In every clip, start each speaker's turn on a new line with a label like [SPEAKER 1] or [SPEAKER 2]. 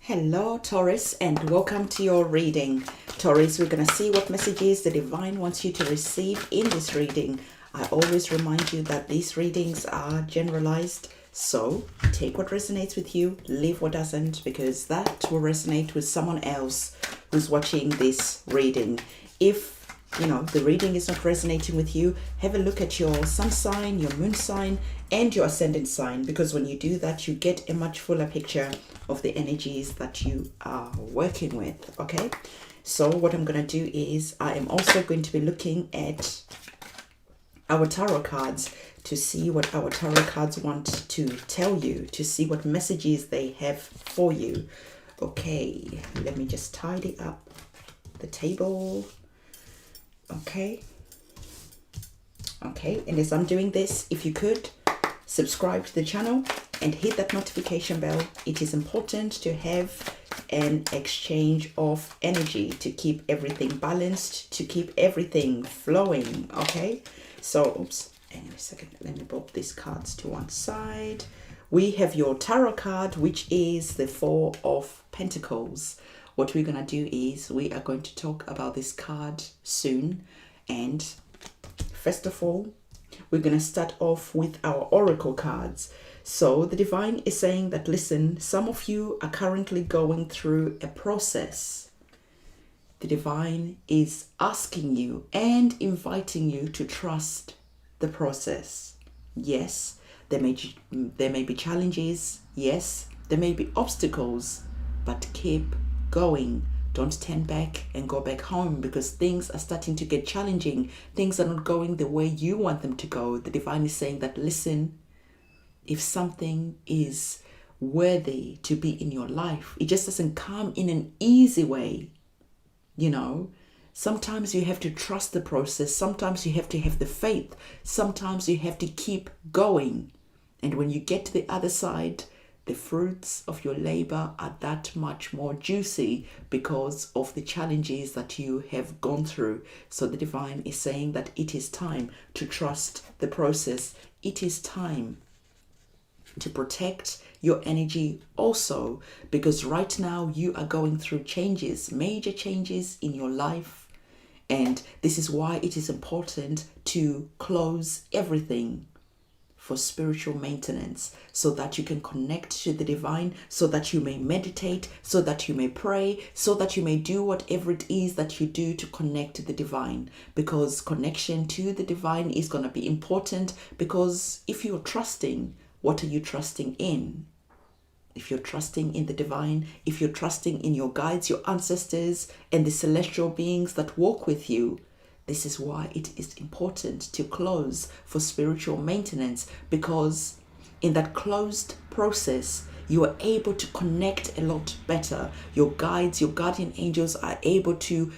[SPEAKER 1] Hello, Taurus, and welcome to your reading. Taurus, we're going to see what messages the divine wants you to receive in this reading. I always remind you that these readings are generalized, so take what resonates with you, leave what doesn't, because that will resonate with someone else who's watching this reading. If the reading is not resonating with you, have a look at your sun sign, your moon sign, and your ascendant sign, because when you do that, you get a much fuller picture of the energies that you are working with. Okay, so what I'm going to do is I am also going to be looking at our tarot cards to see what our tarot cards want to tell you, to see what messages they have for you. Okay, let me just tidy up the table. Okay, and as I'm doing this, if you could subscribe to the channel and hit that notification bell. It is important to have an exchange of energy to keep everything balanced, to keep everything flowing. Okay, so hang on a second, let me pop these cards to one side. We have your tarot card, which is the Four of Pentacles. What we're going to do is we are going to talk about this card soon. And first of all, we're going to start off with our oracle cards. So the divine is saying that, listen, some of you are currently going through a process. The divine is asking you and inviting you to trust the process. Yes, there may be challenges. Yes, there may be obstacles, but keep going. Don't turn back and go back home because things are starting to get challenging. Things are not going the way you want them to go. The divine is saying that, listen, if something is worthy to be in your life, it just doesn't come in an easy way. Sometimes you have to trust the process. Sometimes you have to have the faith. Sometimes you have to keep going. And when you get to the other side, the fruits of your labor are that much more juicy because of the challenges that you have gone through. So the divine is saying that it is time to trust the process. It is time to protect your energy also, because right now you are going through changes, major changes in your life. And this is why it is important to close everything for spiritual maintenance, so that you can connect to the divine, so that you may meditate, so that you may pray, so that you may do whatever it is that you do to connect to the divine, because connection to the divine is going to be important. Because if you're trusting, what are you trusting in? If you're trusting in the divine, if you're trusting in your guides, your ancestors, and the celestial beings that walk with you, this is why it is important to close for spiritual maintenance, because in that closed process, you are able to connect a lot better. Your guides, your guardian angels are able to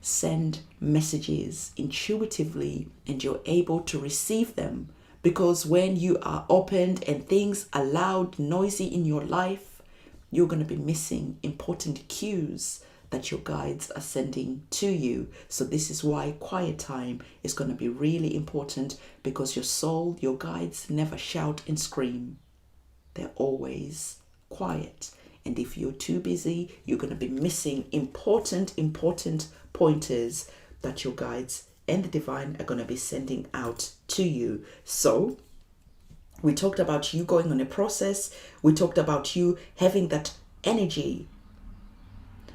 [SPEAKER 1] send messages intuitively, and you're able to receive them. Because when you are opened and things are loud, noisy in your life, you're going to be missing important cues that your guides are sending to you. So this is why quiet time is going to be really important, because your soul, your guides never shout and scream. They're always quiet. And if you're too busy, you're going to be missing important pointers that your guides and the divine are going to be sending out to you. So we talked about you going on a process. We talked about you having that energy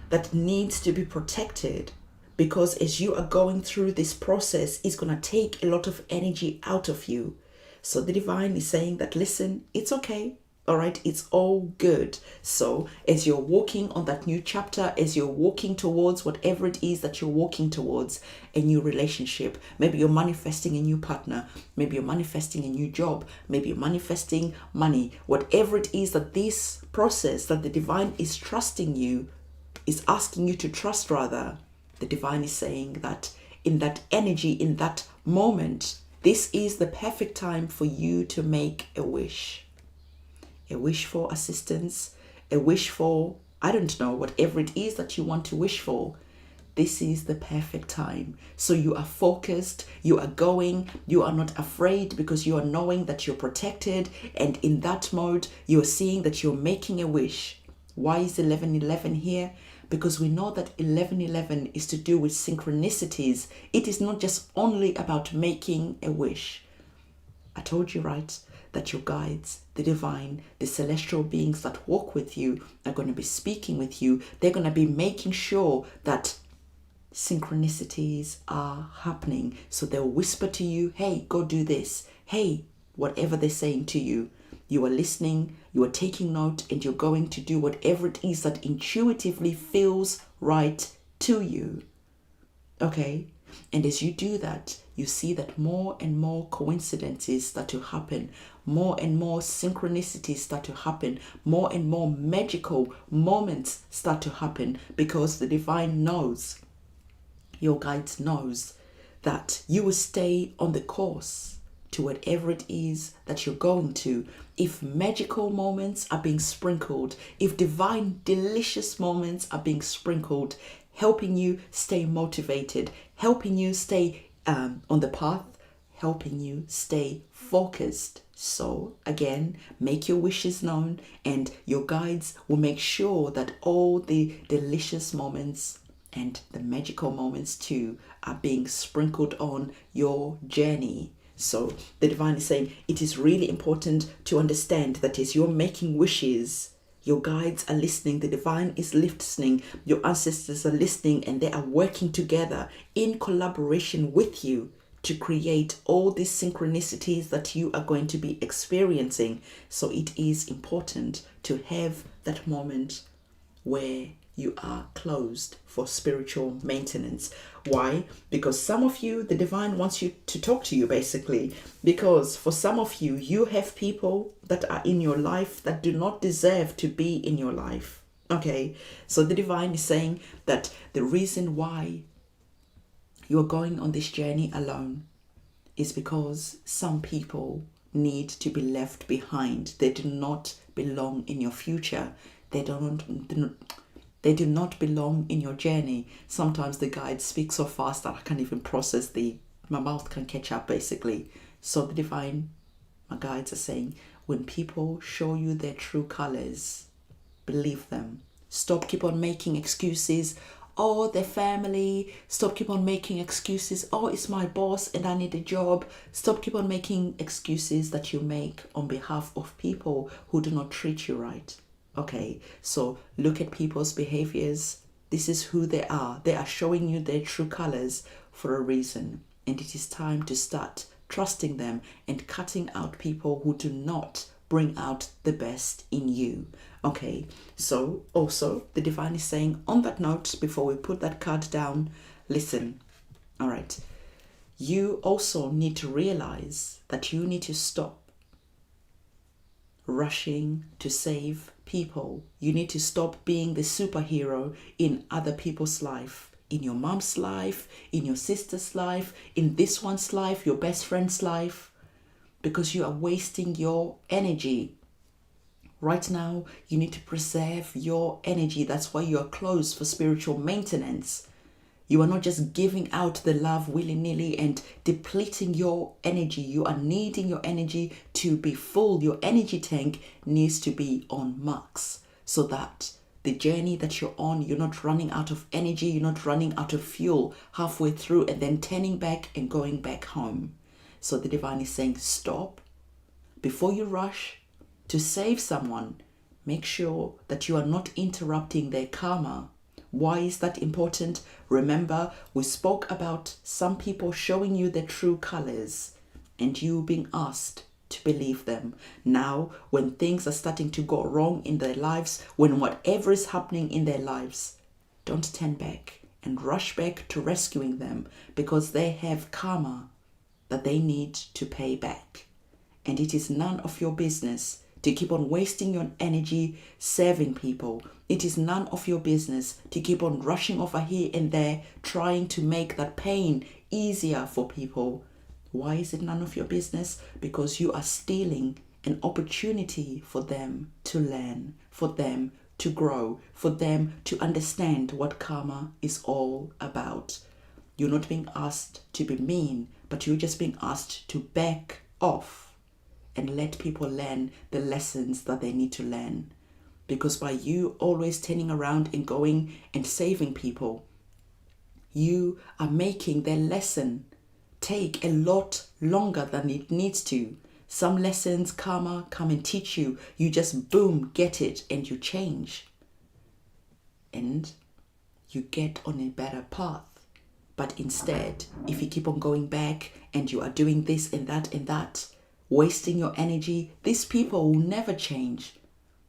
[SPEAKER 1] that needs to be protected, because as you are going through this process, it's going to take a lot of energy out of you. So the divine is saying that, listen, it's okay. All right, it's all good. So as you're walking on that new chapter, as you're walking towards whatever it is that you're walking towards, a new relationship, maybe you're manifesting a new partner, maybe you're manifesting a new job, maybe you're manifesting money, whatever it is that this process that the divine is trusting you, is asking you to trust rather, the divine is saying that in that energy, in that moment, this is the perfect time for you to make a wish. A wish for assistance, a wish for, I don't know, whatever it is that you want to wish for. This is the perfect time. So you are focused, you are going, you are not afraid, because you are knowing that you're protected. And in that mode, you're seeing that you're making a wish Why is 11:11 here? Because we know that 11:11 is to do with synchronicities. It is not just only about making a wish. I told you, right, that your guides, the divine, the celestial beings that walk with you are going to be speaking with you. They're going to be making sure that synchronicities are happening. So they'll whisper to you, hey, go do this. Hey, whatever they're saying to you. You are listening, you are taking note, and you're going to do whatever it is that intuitively feels right to you. Okay? And as you do that, you see that more and more coincidences start to happen, more and more synchronicities start to happen, more and more magical moments start to happen, because the divine knows, your guides knows, that you will stay on the course to whatever it is that you're going to. If magical moments are being sprinkled, if divine delicious moments are being sprinkled, helping you stay motivated, helping you stay on the path, helping you stay focused. So again, make your wishes known, and your guides will make sure that all the delicious moments and the magical moments too are being sprinkled on your journey. So the divine is saying it is really important to understand that as you're making wishes, your guides are listening, the divine is listening, your ancestors are listening, and they are working together in collaboration with you to create all these synchronicities that you are going to be experiencing. So it is important to have that moment where you are closed for spiritual maintenance. Why? Because some of you, the divine wants you to talk to you, basically. Because for some of you, you have people that are in your life that do not deserve to be in your life. Okay? So the divine is saying that the reason why you are going on this journey alone is because some people need to be left behind. They do not belong in your future. They do not belong in your journey. Sometimes the guide speaks so fast that I can't even process my mouth can catch up, basically. So the divine, my guides are saying, when people show you their true colors, believe them. Stop keep on making excuses. Oh, their family. Stop keep on making excuses. Oh, it's my boss and I need a job. Stop keep on making excuses that you make on behalf of people who do not treat you right. Okay, so look at people's behaviors. This is who they are. They are showing you their true colors for a reason. And it is time to start trusting them and cutting out people who do not bring out the best in you. Okay, so also the divine is saying on that note, before we put that card down, listen, all right, you also need to realize that you need to stop rushing to save people. You need to stop being the superhero in other people's life, in your mom's life, in your sister's life, in this one's life, your best friend's life, because you are wasting your energy. Right now, you need to preserve your energy. That's why you are closed for spiritual maintenance. You are not just giving out the love willy-nilly and depleting your energy. You are needing your energy to be full. Your energy tank needs to be on max so that the journey that you're on, you're not running out of energy. You're not running out of fuel halfway through and then turning back and going back home. So the divine is saying, stop. Before you rush to save someone, make sure that you are not interrupting their karma. Why is that important? Remember, we spoke about some people showing you their true colors and you being asked to believe them. Now, when things are starting to go wrong in their lives, when whatever is happening in their lives, don't turn back and rush back to rescuing them, because they have karma that they need to pay back. And it is none of your business to keep on wasting your energy serving people. It is none of your business to keep on rushing over here and there, trying to make that pain easier for people. Why is it none of your business? Because you are stealing an opportunity for them to learn, for them to grow, for them to understand what karma is all about. You're not being asked to be mean, but you're just being asked to back off and let people learn the lessons that they need to learn. Because by you always turning around and going and saving people, you are making their lesson take a lot longer than it needs to. Some lessons, karma, come and teach you. You just boom, get it, and you change. And you get on a better path. But instead, if you keep on going back and you are doing this and that, wasting your energy, these people will never change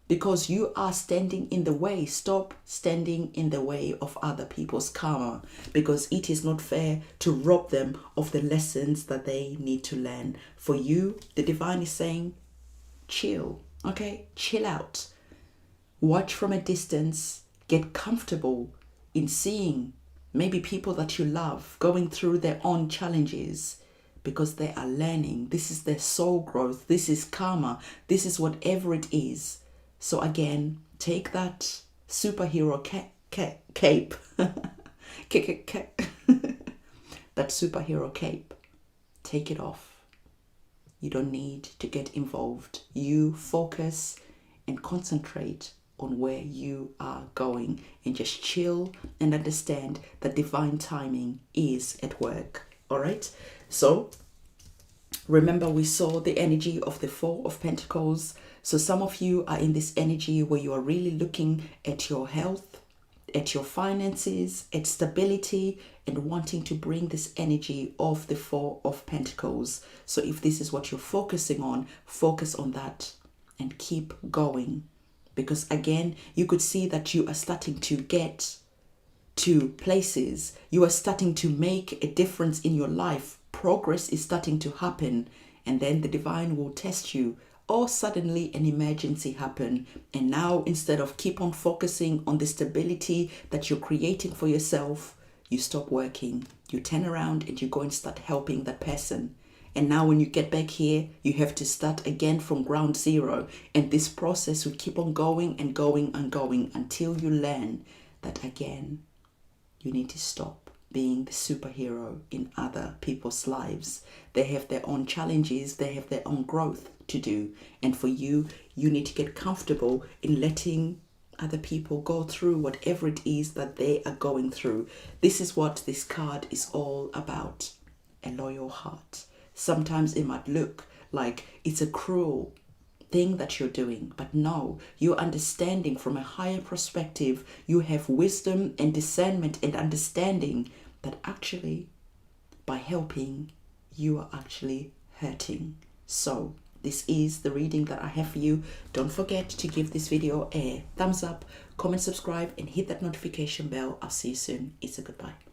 [SPEAKER 1] because you are standing in the way. Stop standing in the way of other people's karma, because it is not fair to rob them of the lessons that they need to learn. For you, the divine is saying, chill, okay? Chill out. Watch from a distance. Get comfortable in seeing maybe people that you love going through their own challenges, because they are learning. This is their soul growth. This is karma. This is whatever it is. So again, take that superhero cape. That superhero cape. Take it off. You don't need to get involved. You focus and concentrate on where you are going, and just chill and understand that divine timing is at work. All right. So remember, we saw the energy of the Four of Pentacles. So some of you are in this energy where you are really looking at your health, at your finances, at stability, and wanting to bring this energy of the Four of Pentacles. So if this is what you're focusing on, focus on that and keep going. Because again, you could see that you are starting to get to places. You are starting to make a difference in your life. Progress is starting to happen. And then the divine will test you. Or suddenly an emergency happen. And now instead of keep on focusing on the stability that you're creating for yourself, you stop working. You turn around and you go and start helping that person. And now when you get back here, you have to start again from ground zero. And this process will keep on going and going and going until you learn that again, you need to stop being the superhero in other people's lives. They have their own challenges. They have their own growth to do. And for you, you need to get comfortable in letting other people go through whatever it is that they are going through. This is what this card is all about. A loyal heart. Sometimes it might look like it's a cruel thing that you're doing, but no, you're understanding from a higher perspective. You have wisdom and discernment and understanding that actually by helping, you are actually hurting. So this is the reading that I have for you. Don't forget to give this video a thumbs up, comment, subscribe, and hit that notification bell. I'll see you soon. It's a goodbye.